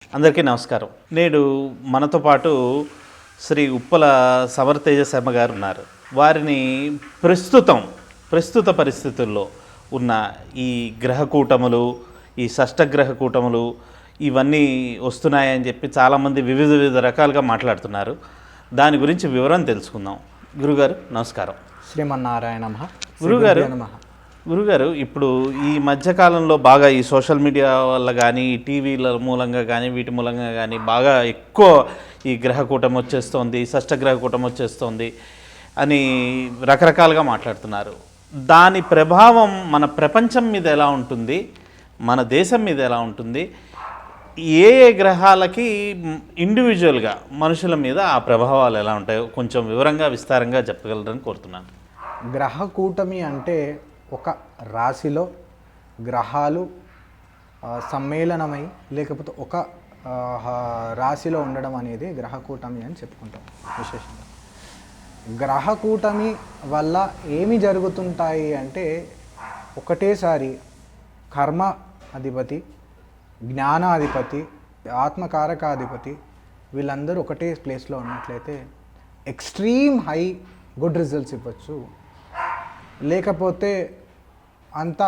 అందరికీ నమస్కారం. నేడు మనతో పాటు శ్రీ ఉప్పల సమరతేజ శర్మ గారు ఉన్నారు. వారిని ప్రస్తుత పరిస్థితుల్లో ఉన్న ఈ గ్రహకూటములు, ఈ షష్టగ్రహ కూటములు ఇవన్నీ వస్తున్నాయని చెప్పి చాలామంది వివిధ రకాలుగా మాట్లాడుతున్నారు. దాని గురించి వివరం తెలుసుకుందాం. గురుగారు నమస్కారం. శ్రీమన్నారాయణ గురుగారు, ఇప్పుడు ఈ మధ్యకాలంలో బాగా ఈ సోషల్ మీడియా వల్ల కానీ, ఈ టీవీల మూలంగా కానీ, వీటి మూలంగా కానీ బాగా ఎక్కువ ఈ గ్రహకూటం వచ్చేస్తోంది, షష్టగ్రహకూటం వచ్చేస్తోంది అని రకరకాలుగా మాట్లాడుతున్నారు. దాని ప్రభావం మన ప్రపంచం మీద ఎలా ఉంటుంది, మన దేశం మీద ఎలా ఉంటుంది, ఏ గ్రహాలకి ఇండివిజువల్గా మనుషుల మీద ఆ ప్రభావాలు ఎలా ఉంటాయో కొంచెం వివరంగా విస్తారంగా చెప్పగలరని కోరుతున్నాను. గ్రహ కూటమి అంటే ఒక రాశిలో గ్రహాలు సమ్మేళనమై లేకపోతే ఒక రాశిలో ఉండడం అనేది గ్రహ కూటమి అని చెప్పుకుంటాం. విశేషంగా గ్రహ కూటమి వల్ల ఏమి జరుగుతుంటాయి అంటే ఒకటేసారి కర్మ అధిపతి, జ్ఞానాధిపతి, ఆత్మకారకాధిపతి వీళ్ళందరూ ఒకటే ప్లేస్లో ఉన్నట్లయితే ఎక్స్ట్రీమ్ హై గుడ్ రిజల్ట్స్ ఇవ్వచ్చు, లేకపోతే అంత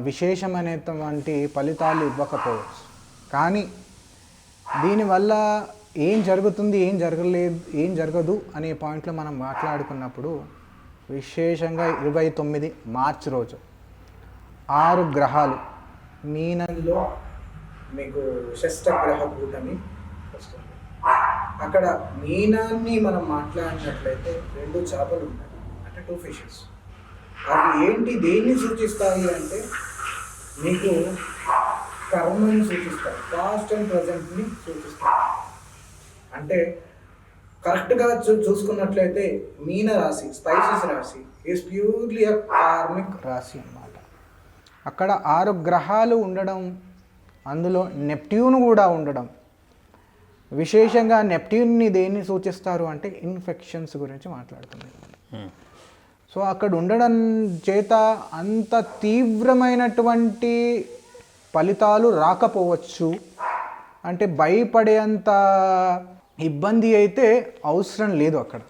విశేషమైనటువంటి ఫలితాలు ఇవ్వకపోవచ్చు. కానీ దీనివల్ల ఏం జరుగుతుంది, ఏం జరగదు అనే పాయింట్లో మనం మాట్లాడుకున్నప్పుడు విశేషంగా 29 మార్చి రోజు 6 గ్రహాలు మీనంలో మీకు షష్టగ్రహ కూటమి వస్తుంది. అక్కడ మీనాన్ని మనం మాట్లాడినట్లయితే 2 చేపలు ఉన్నాయి, అంటే 2 ఫిషెస్. అవి ఏంటి, దేన్ని సూచిస్తాయి అంటే మీకు కర్మని సూచిస్తాయి, పాస్ట్ అండ్ ప్రజెంట్ని సూచిస్తాయి. అంటే కరెక్ట్గా చూసుకున్నట్లయితే మీన రాశి, స్పైసెస్ రాశి ఈజ్ ప్యూర్లీ అ కార్మిక్ రాశి అన్నమాట. అక్కడ 6 గ్రహాలు ఉండడం, అందులో నెప్ట్యూన్ కూడా ఉండడం. విశేషంగా నెప్ట్యూన్ని దేన్ని సూచిస్తారు అంటే ఇన్ఫెక్షన్స్ గురించి మాట్లాడుతున్నారు. సో అక్కడ ఉండడం చేత అంత తీవ్రమైనటువంటి ఫలితాలు రాకపోవచ్చు, అంటే భయపడేంత ఇబ్బంది అయితే అవసరం లేదు అక్కడ.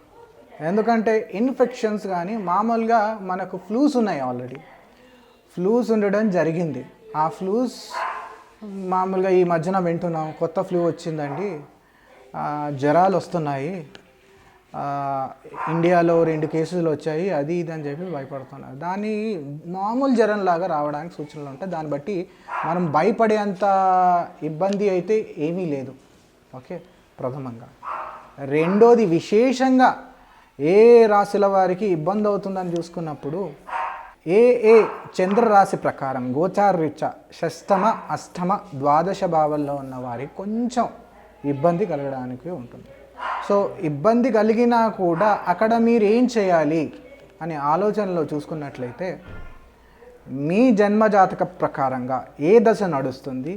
ఎందుకంటే ఇన్ఫెక్షన్స్ కానీ మామూలుగా మనకు ఫ్లూస్ ఉన్నాయి, ఆల్రెడీ ఫ్లూస్ ఉండడం జరిగింది. ఆ ఫ్లూస్ మామూలుగా ఈ మధ్యన వింటున్నాం, కొత్త ఫ్లూ వచ్చిందండి, జ్వరాలు వస్తున్నాయి, ఇండియాలో 2 కేసులు వచ్చాయి, అది ఇది అని చెప్పి భయపడుతున్నారు. దాన్ని మామూలు జ్వరంలాగా రావడానికి సూచనలు ఉంటాయి. దాన్ని బట్టి మనం భయపడేంత ఇబ్బంది అయితే ఏమీ లేదు. ఓకే, ప్రథమంగా. రెండోది, విశేషంగా ఏ రాశుల వారికి ఇబ్బంది అవుతుందని చూసుకున్నప్పుడు ఏ చంద్రరాశి ప్రకారం గోచారరీత్యా షష్టమ, అష్టమ, ద్వాదశ భావంలో ఉన్న వారికి కొంచెం ఇబ్బంది కలగడానికి ఉంటుంది. సో ఇబ్బంది కలిగినా కూడా అక్కడ మీరు ఏం చేయాలి అనే ఆలోచనలో చూసుకున్నట్లయితే మీ జన్మజాతక ప్రకారంగా ఏ దశ నడుస్తుంది,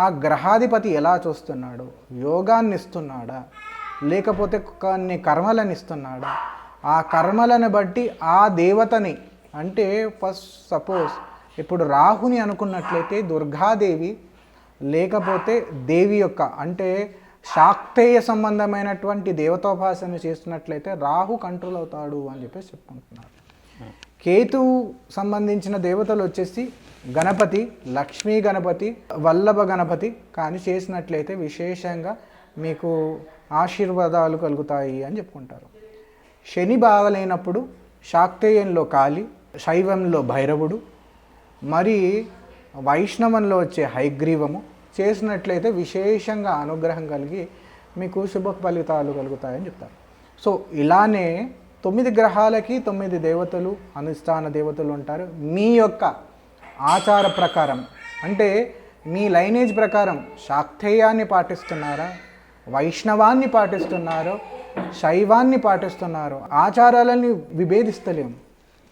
ఆ గ్రహాధిపతి ఎలా చూస్తున్నాడు, యోగాన్ని ఇస్తున్నాడా లేకపోతే కొన్ని కర్మలను ఇస్తున్నాడా, ఆ కర్మలను బట్టి ఆ దేవతని, అంటే ఫస్ట్ సపోజ్ ఇప్పుడు రాహుని అనుకున్నట్లయితే దుర్గాదేవి, లేకపోతే దేవి యొక్క అంటే శాక్తేయ సంబంధమైనటువంటి దేవతోపాసన చేస్తున్నట్లయితే రాహు కంట్రోల్ అవుతాడు అని చెప్పేసి చెప్పుకుంటున్నారు. కేతువు సంబంధించిన దేవతలు వచ్చేసి గణపతి, లక్ష్మీ గణపతి, వల్లభ గణపతి కానీ చేసినట్లయితే విశేషంగా మీకు ఆశీర్వాదాలు కలుగుతాయి అని చెప్పుకుంటారు. శని బాగలేనప్పుడు శాక్తేయంలో కాళి, శైవంలో భైరవుడు, మరి వైష్ణవంలో వచ్చే హయగ్రీవము చేసినట్లయితే విశేషంగా అనుగ్రహం కలిగి మీకు శుభ ఫలితాలు కలుగుతాయని చెప్తారు. సో ఇలానే 9 గ్రహాలకి 9 దేవతలు, అనుష్ఠాన దేవతలు ఉంటారు. మీ యొక్క ఆచార ప్రకారం అంటే మీ లైనేజ్ ప్రకారం శాక్తేయాన్ని పాటిస్తున్నారా, వైష్ణవాన్ని పాటిస్తున్నారో, శైవాన్ని పాటిస్తున్నారో, ఆచారాలని విభేదిస్తలేము.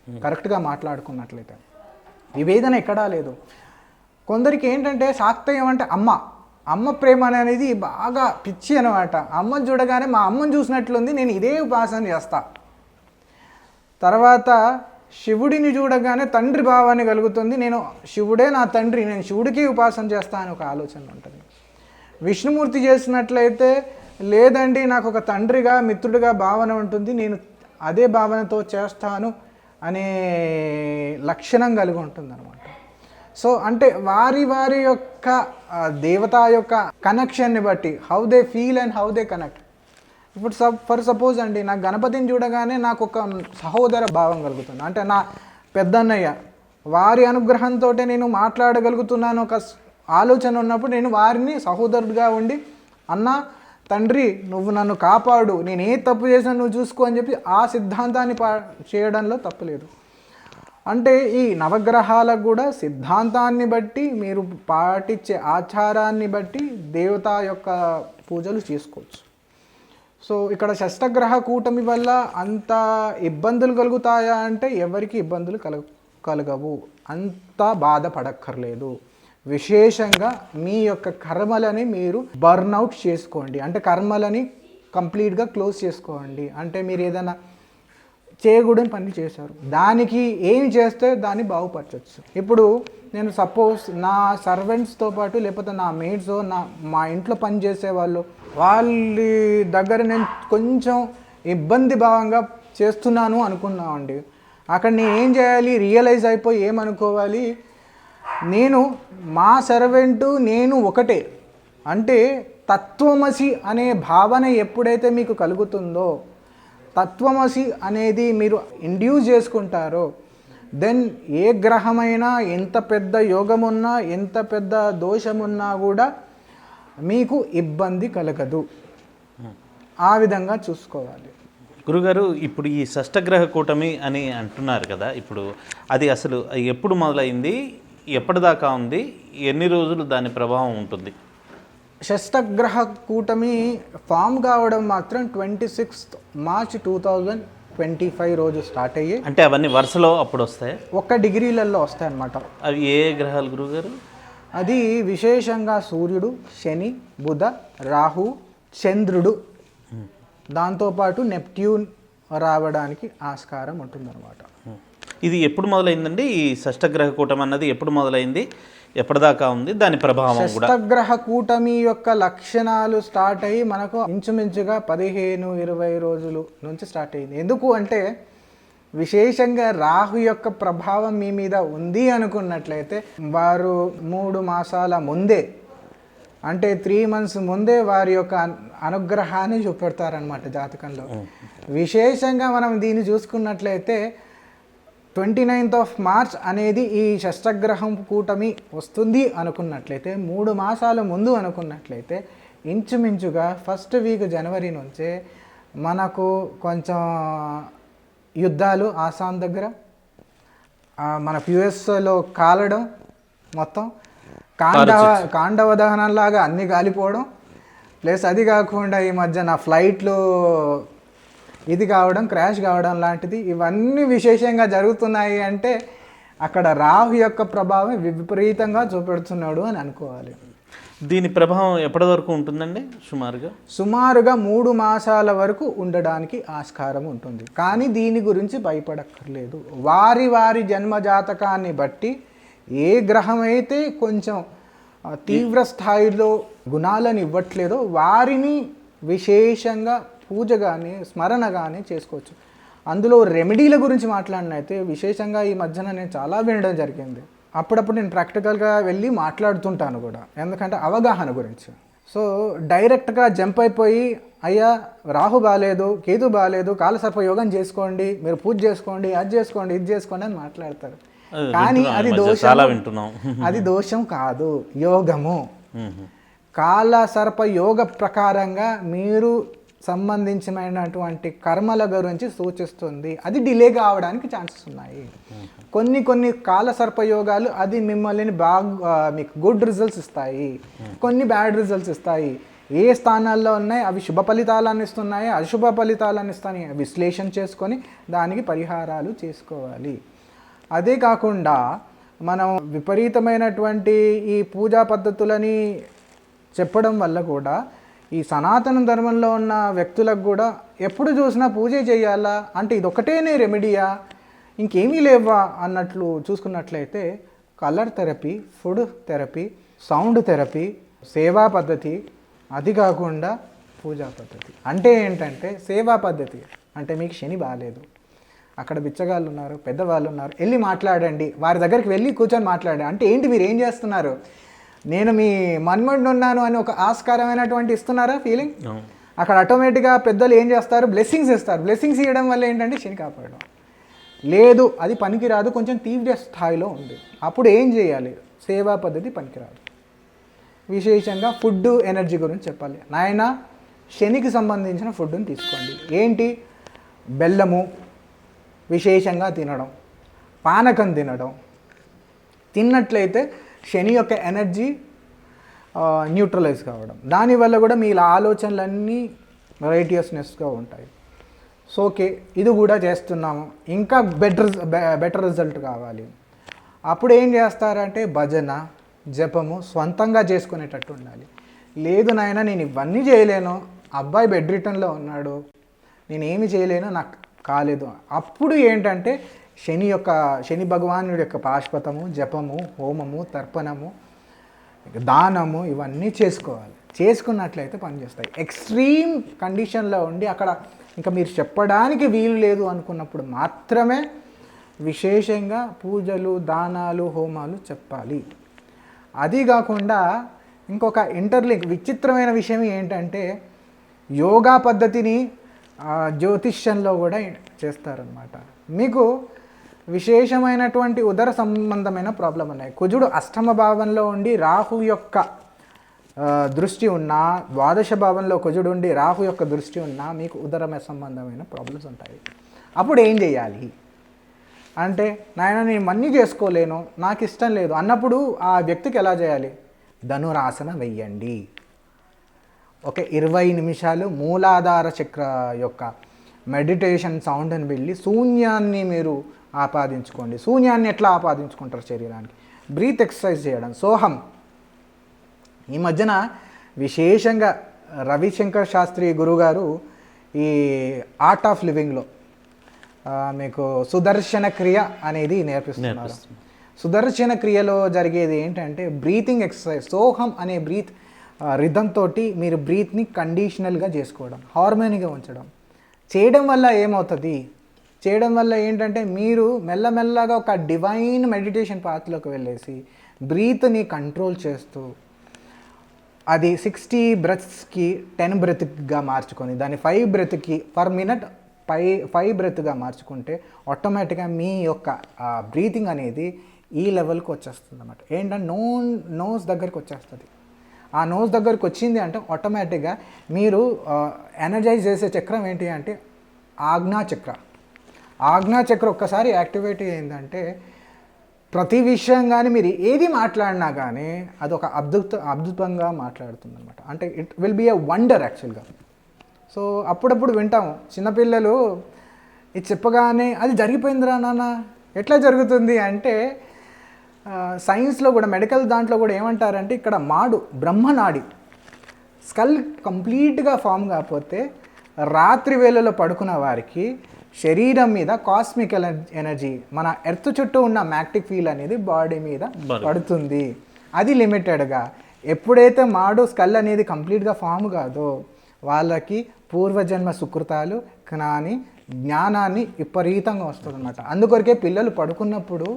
కరెక్ట్గా మాట్లాడుకున్నట్లయితే విభేదన ఎక్కడా లేదు. కొందరికి ఏంటంటే శాక్తేయం అంటే అమ్మ ప్రేమ అనేది బాగా పిచ్చి అనమాట. అమ్మని చూడగానే మా అమ్మని చూసినట్లుంది, నేను ఇదే ఉపాసన చేస్తా. తర్వాత శివుడిని చూడగానే తండ్రి భావాన్ని కలుగుతుంది, నేను శివుడే నా తండ్రి, నేను శివుడికి ఉపాసన చేస్తా అని ఒక ఆలోచన ఉంటుంది. విష్ణుమూర్తి చేసినట్లయితే లేదండి నాకు ఒక తండ్రిగా మిత్రుడిగా భావన ఉంటుంది, నేను అదే భావనతో చేస్తాను అనే లక్షణం కలిగి ఉంటుంది అనమాట. సో అంటే వారి వారి యొక్క దేవత యొక్క కనెక్షన్ని బట్టి how they feel and how they connect. ఇప్పుడు ఫర్ సపోజ్ అండి, నాకు గణపతిని చూడగానే నాకు ఒక సహోదర భావం కలుగుతుంది. అంటే నా పెద్దన్నయ్య వారి అనుగ్రహంతో నేను మాట్లాడగలుగుతున్నాను ఒక ఆలోచన ఉన్నప్పుడు నేను వారిని సహోదరుడిగా ఉండి, అన్న తండ్రి నువ్వు నన్ను కాపాడు, నేను ఏ తప్పు చేసినా నువ్వు చూసుకో అని చెప్పి ఆ సిద్ధాంతాన్ని చేయడంలో తప్పులేదు. అంటే ఈ నవగ్రహాలకు కూడా సిద్ధాంతాన్ని బట్టి మీరు పాటించే ఆచారాన్ని బట్టి దేవత యొక్క పూజలు చేసుకోవచ్చు. సో ఇక్కడ షష్టగ్రహ కూటమి వల్ల అంత ఇబ్బందులు కలుగుతాయా అంటే ఎవరికి ఇబ్బందులు కలగవు, అంత బాధపడక్కర్లేదు. విశేషంగా మీ యొక్క కర్మలని మీరు బర్న్అవుట్ చేసుకోండి, అంటే కర్మలని కంప్లీట్గా క్లోజ్ చేసుకోండి. అంటే మీరు ఏదైనా చేయకూడని పని చేశారు, దానికి ఏం చేస్తే దాన్ని బాగుపరచవచ్చు. ఇప్పుడు నేను సపోజ్ నా సర్వెంట్స్తో పాటు లేకపోతే నా మేడ్స్ మా ఇంట్లో పని చేసే వాళ్ళ దగ్గర నేను కొంచెం ఇబ్బంది భావంగా చేస్తున్నాను అనుకున్నామండి. అక్కడ నేను ఏం చేయాలి, రియలైజ్ అయిపోయి ఏమనుకోవాలి, నేను మా సర్వెంటు నేను ఒకటే. అంటే తత్వమసి అనే భావన ఎప్పుడైతే మీకు కలుగుతుందో, తత్వమసి అనేది మీరు ఇండ్యూస్ చేసుకుంటారో, దెన్ ఏ గ్రహమైనా ఎంత పెద్ద యోగమున్నా ఎంత పెద్ద దోషమున్నా కూడా మీకు ఇబ్బంది కలగదు. ఆ విధంగా చూసుకోవాలి. గురుగారు, ఇప్పుడు ఈ షష్టగ్రహ కూటమి అని అంటున్నారు కదా, ఇప్పుడు అది అసలు ఎప్పుడు మొదలైంది, ఎప్పటిదాకా ఉంది, ఎన్ని రోజులు దాని ప్రభావం ఉంటుంది? షష్టగ్రహ కూటమి ఫామ్ కావడం మాత్రం 26 మార్చ్ 2025 రోజు స్టార్ట్ అయ్యి, అంటే అవన్నీ వరుసలో అప్పుడు వస్తాయి, 1 డిగ్రీలలో వస్తాయి అన్నమాట. అవి ఏ గ్రహాలు గురుగారు? అది విశేషంగా సూర్యుడు, శని, బుధ, రాహు, చంద్రుడు, దాంతోపాటు నెప్ట్యూన్ రావడానికి ఆస్కారం ఉంటుందన్నమాట. ఇది ఎప్పుడు మొదలైందండి? ఈ షష్టగ్రహ కూటమి అన్నది ఎప్పుడు మొదలైంది, ఎప్పటిదాకా ఉంది, దాని ప్రభావం కూడా? షష్టగ్రహ కూటమి యొక్క లక్షణాలు స్టార్ట్ అయ్యి మనకు ఇంచుమించుగా 15-20 రోజులు నుంచి స్టార్ట్ అయ్యింది. ఎందుకు అంటే విశేషంగా రాహు యొక్క ప్రభావం మీ మీద ఉంది అనుకున్నట్లయితే వారు 3 మాసాల ముందే, అంటే 3 months ముందే వారి యొక్క అనుగ్రహాన్ని చూపెడతారనమాట జాతకంలో. విశేషంగా మనం దీన్ని చూసుకున్నట్లయితే 29th మార్చ్ అనేది ఈ షష్టగ్రహం కూటమి వస్తుంది అనుకున్నట్లయితే 3 మాసాల ముందు అనుకున్నట్లయితే ఇంచుమించుగా ఫస్ట్ వీక్ జనవరి నుంచే మనకు కొంచెం యుద్ధాలు ఆసాం దగ్గర, మన యుఎస్లో కాలడం, మొత్తం కాండవ దహనంలాగా అన్నీ కాలిపోవడం, ప్లస్ అది కాకుండా ఈ మధ్య నా ఫ్లైట్లు ఇది కావడం, క్రాష్ కావడం లాంటిది, ఇవన్నీ విశేషంగా జరుగుతున్నాయి. అంటే అక్కడ రాహు యొక్క ప్రభావం విపరీతంగా చూపెడుతున్నాడు అని అనుకోవాలి. దీని ప్రభావం ఎప్పటి వరకు ఉంటుందండి? సుమారుగా 3 మాసాల వరకు ఉండడానికి ఆస్కారం ఉంటుంది. కానీ దీని గురించి భయపడక్కర్లేదు. వారి వారి జన్మజాతకాన్ని బట్టి ఏ గ్రహం అయితే కొంచెం తీవ్ర స్థాయిలో గుణాలను ఇవ్వట్లేదో వారిని విశేషంగా పూజ కానీ స్మరణ కానీ చేసుకోవచ్చు. అందులో రెమెడీల గురించి మాట్లాడినైతే విశేషంగా ఈ మధ్యన నేను చాలా వినడం జరిగింది. అప్పుడప్పుడు నేను ప్రాక్టికల్గా వెళ్ళి మాట్లాడుతుంటాను కూడా, ఎందుకంటే అవగాహన గురించి. సో డైరెక్ట్గా జంప్ అయిపోయి అయ్యా రాహు బాగాలేదు, కేతు బాగాలేదు, కాలసర్ప యోగం చేసుకోండి, మీరు పూజ చేసుకోండి, అది చేసుకోండి, ఇది చేసుకోండి అని మాట్లాడతారు. కానీ అది అది దోషం కాదు, యోగము. కాలసర్ప యోగ ప్రకారంగా మీరు సంబంధించినటువంటి కర్మల గురించి సూచిస్తుంది. అది డిలే కావడానికి ఛాన్సెస్ ఉన్నాయి. కొన్ని కాలసర్పయోగాలు అది మిమ్మల్ని మీకు గుడ్ రిజల్ట్స్ ఇస్తాయి, కొన్ని బ్యాడ్ రిజల్ట్స్ ఇస్తాయి. ఏ స్థానాల్లో ఉన్నాయి అవి శుభ ఫలితాలను ఇస్తున్నాయి, అశుభ ఫలితాలను ఇస్తాయి, విశ్లేషణ చేసుకొని దానికి పరిహారాలు చేసుకోవాలి. అదే కాకుండా మనం విపరీతమైనటువంటి ఈ పూజా పద్ధతులని చెప్పడం వల్ల కూడా ఈ సనాతన ధర్మంలో ఉన్న వ్యక్తులకు కూడా ఎప్పుడు చూసినా పూజే చేయాలా అంటే ఇది ఒకటేనే రెమెడీయా, ఇంకేమీ లేవా అన్నట్లు చూసుకున్నట్లయితే colour therapy, food therapy, sound therapy, సేవా పద్ధతి, అది కాకుండా పూజా పద్ధతి. అంటే ఏంటంటే సేవా పద్ధతి అంటే మీకు శని బాగాలేదు, అక్కడ బిచ్చగాళ్ళు ఉన్నారు, పెద్దవాళ్ళు ఉన్నారు, వెళ్ళి మాట్లాడండి, వారి దగ్గరికి వెళ్ళి కూర్చొని మాట్లాడండి. అంటే ఏంటి, మీరు ఏం చేస్తున్నారు, నేను మీ మన్మడిని ఉన్నాను అని ఒక ఆస్కారమైనటువంటి ఇస్తున్నారా ఫీలింగ్. అక్కడ ఆటోమేటిక్గా పెద్దలు ఏం చేస్తారు, బ్లెస్సింగ్స్ ఇస్తారు. బ్లెస్సింగ్స్ ఇవ్వడం వల్ల ఏంటంటే శని కాపాడడం లేదు, అది పనికిరాదు, కొంచెం తీవ్ర స్థాయిలో ఉంది. అప్పుడు ఏం చేయాలి, సేవా పద్ధతి పనికిరాదు. విశేషంగా ఫుడ్ ఎనర్జీ గురించి చెప్పాలి. నాయన శనికి సంబంధించిన ఫుడ్ని తీసుకోండి. ఏంటి, బెల్లము విశేషంగా తినడం, పానకం తినడం. తిన్నట్లయితే శని యొక్క ఎనర్జీ న్యూట్రలైజ్ కావడం, దానివల్ల కూడా మీ ఆలోచనలన్నీ వెరైటియస్నెస్గా ఉంటాయి. సో ఓకే, ఇది కూడా చేస్తున్నాము, ఇంకా బెటర్ రిజల్ట్ కావాలి. అప్పుడు ఏం చేస్తారంటే భజన, జపము స్వంతంగా చేసుకునేటట్టు ఉండాలి. లేదు నాయన నేను ఇవన్నీ చేయలేను, అబ్బాయి బెడ్ రిటర్న్లో ఉన్నాడు, నేనేమి చేయలేను, నాకు కాలేదు. అప్పుడు ఏంటంటే శని భగవానుడి యొక్క పాశుపతము, జపము, హోమము, తర్పణము, దానము ఇవన్నీ చేసుకోవాలి. చేసుకున్నట్లయితే పనిచేస్తాయి. ఎక్స్ట్రీమ్ కండిషన్లో ఉండి అక్కడ ఇంకా మీరు చెప్పడానికి వీలు లేదు అనుకున్నప్పుడు మాత్రమే విశేషంగా పూజలు, దానాలు, హోమాలు చెప్పాలి. అది కాకుండా ఇంకొక ఇంటర్లింక్ విచిత్రమైన విషయం ఏంటంటే యోగా పద్ధతిని జ్యోతిష్యంలో కూడా చేస్తారనమాట. మీకు విశేషమైనటువంటి ఉదర సంబంధమైన ప్రాబ్లం ఉన్నాయి. కుజుడు అష్టమ భావంలో ఉండి రాహు యొక్క దృష్టి ఉన్నా, ద్వాదశ భావంలో కుజుడు ఉండి రాహు యొక్క దృష్టి ఉన్నా మీకు ఉదర సంబంధమైన ప్రాబ్లమ్స్ ఉంటాయి. అప్పుడు ఏం చేయాలి అంటే, నాయన నేను మన్నీ చేసుకోలేను, నాకు ఇష్టం లేదు అన్నప్పుడు ఆ వ్యక్తికి ఎలా చేయాలి, ధనురాసన వెయ్యండి. ఒక 20 నిమిషాలు మూలాధార చక్ర యొక్క మెడిటేషన్ సౌండ్ని వెళ్ళి శూన్యాన్ని మీరు ఆపాదించుకోండి. శూన్యాన్ని ఎట్లా ఆపాదించుకుంటారు శరీరానికి, బ్రీత్ ఎక్సర్సైజ్ చేయడం, సోహం. ఈ మధ్యన విశేషంగా రవిశంకర్ శాస్త్రి గురుగారు ఈ ఆర్ట్ ఆఫ్ లివింగ్లో మీకు సుదర్శన క్రియ అనేది నేర్పిస్తున్నారు. సుదర్శన క్రియలో జరిగేది ఏంటంటే బ్రీతింగ్ ఎక్సర్సైజ్, సోహం అనే బ్రీత్ రిథమ్ తోటి మీరు బ్రీత్ని కండిషనల్గా చేసుకోవడం, హార్మోనీగా ఉంచడం. చేయడం వల్ల ఏమవుతుంది, చేయడం వల్ల ఏంటంటే మీరు మెల్లమెల్లగా ఒక డివైన్ మెడిటేషన్ పాత్లోకి వెళ్ళేసి బ్రీత్ని కంట్రోల్ చేస్తూ అది 60 బ్రెత్స్కి 10 బ్రెత్గా మార్చుకొని దాన్ని 5 బ్రెత్కి పర్ మినిట్ 5 బ్రెత్గా మార్చుకుంటే ఆటోమేటిక్గా మీ యొక్క బ్రీతింగ్ అనేది ఈ లెవెల్కి వచ్చేస్తుంది అన్నమాట. ఏంటంటే నోస్ దగ్గరికి వచ్చేస్తుంది. ఆ నోస్ దగ్గరికి వచ్చింది అంటే ఆటోమేటిక్గా మీరు ఎనర్జైజ్ చేసే చక్రం ఏంటి అంటే ఆజ్ఞాచక్ర. ఆజ్ఞాచక్ర ఒక్కసారి యాక్టివేట్ అయిందంటే ప్రతి విషయం కానీ మీరు ఏది మాట్లాడినా కానీ అది ఒక అద్భుతంగా మాట్లాడుతుంది అనమాట. అంటే it will be a wonder యాక్చువల్గా. సో అప్పుడప్పుడు వింటాము చిన్నపిల్లలు ఇది చెప్పగానే అది జరిగిపోయిందిరా నాన్న, ఎట్లా జరుగుతుంది అంటే సైన్స్లో కూడా మెడికల్ దాంట్లో కూడా ఏమంటారంటే ఇక్కడ బ్రహ్మనాడి స్కల్ కంప్లీట్గా ఫామ్ కాకపోతే రాత్రి వేళలో పడుకున్న వారికి శరీరం మీద కాస్మిక్ ఎనర్జీ, మన ఎర్త్ చుట్టూ ఉన్న మ్యాగ్నెటిక్ ఫీల్డ్ అనేది బాడీ మీద పడుతుంది. అది లిమిటెడ్గా. ఎప్పుడైతే స్కల్ అనేది కంప్లీట్గా ఫామ్ కాదో వాళ్ళకి పూర్వజన్మ సుకృతాలు జ్ఞానాన్ని విపరీతంగా వస్తుంది అన్నమాట. అందుకొరకే పిల్లలు పడుకున్నప్పుడు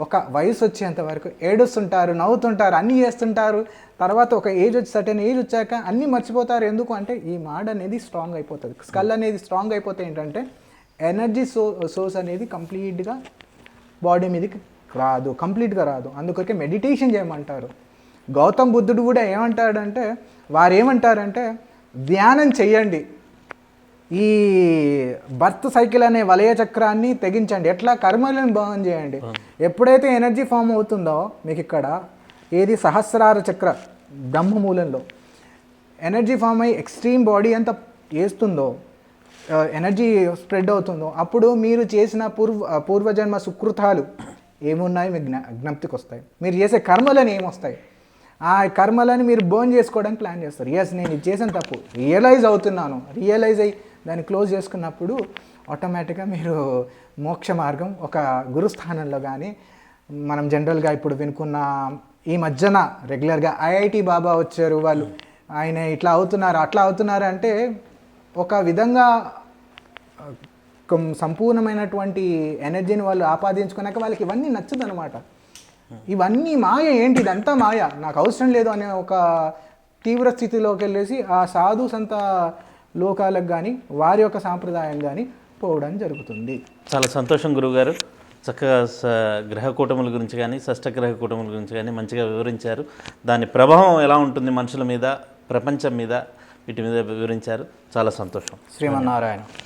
ఒక వయసు వచ్చేంత వరకు ఏడుస్తుంటారు, నవ్వుతుంటారు, అన్నీ చేస్తుంటారు. తర్వాత ఒక సర్టెన్ ఏజ్ వచ్చాక అన్నీ మర్చిపోతారు. ఎందుకు అంటే ఈ అనేది స్ట్రాంగ్ అయిపోతుంది. స్కల్ అనేది స్ట్రాంగ్ అయిపోతే ఏంటంటే ఎనర్జీ సోర్స్ అనేది కంప్లీట్గా బాడీ మీదకి కంప్లీట్గా రాదు. అందుకొరకే మెడిటేషన్ చేయమంటారు. గౌతమ్ బుద్ధుడు కూడా వారు ఏమంటారంటే ధ్యానం చెయ్యండి, ఈ బర్త్ సైకిల్ అనే వలయ చక్రాన్ని తెగించండి, ఎట్లా కర్మలను భంగం చేయండి. ఎప్పుడైతే ఎనర్జీ ఫామ్ అవుతుందో మీకు ఇక్కడ ఏది సహస్రార చక్ర బ్రహ్మమూలంలో ఎనర్జీ ఫామ్ అయ్యి ఎక్స్ట్రీమ్ బాడీ అంతా వేస్తుందో, ఎనర్జీ స్ప్రెడ్ అవుతుందో, అప్పుడు మీరు చేసిన పూర్వజన్మ సుకృతాలు ఏమున్నాయి మీకు జ్ఞప్తికి వస్తాయి. మీరు చేసే కర్మలని ఏమొస్తాయి, ఆ కర్మలని మీరు బర్న్ చేసుకోవడానికి ప్లాన్ చేస్తారు. ఎస్ నేను ఇది చేసిన తప్పు రియలైజ్ అయ్యి దాన్ని క్లోజ్ చేసుకున్నప్పుడు ఆటోమేటిక్గా మీరు మోక్ష మార్గం ఒక గురుస్థానంలో కానీ మనం జనరల్గా ఇప్పుడు వినుకున్న ఈ మధ్యన రెగ్యులర్గా ఐఐటి బాబా వచ్చారు, వాళ్ళు ఆయన ఇట్లా అవుతున్నారు అట్లా అవుతున్నారు అంటే ఒక విధంగా సంపూర్ణమైనటువంటి ఎనర్జీని వాళ్ళు ఆపాదించుకున్నాక వాళ్ళకి ఇవన్నీ నచ్చదు అనమాట. ఇవన్నీ మాయ, ఏంటి ఇదంతా మాయ, నాకు అవసరం లేదు అనే ఒక తీవ్ర స్థితిలోకి వెళ్ళేసి ఆ సాధు సంత లోకాలకు కానీ వారి యొక్క సాంప్రదాయం కానీ పోవడం జరుగుతుంది. చాలా సంతోషం గురువుగారు, చక్కగా గ్రహ కూటముల గురించి కానీ షష్టగ్రహ కూటముల గురించి కానీ మంచిగా వివరించారు. దాని ప్రభావం ఎలా ఉంటుంది మనుషుల మీద, ప్రపంచం మీద, వీటి మీద వివరించారు. చాలా సంతోషం. శ్రీమన్నారాయణ.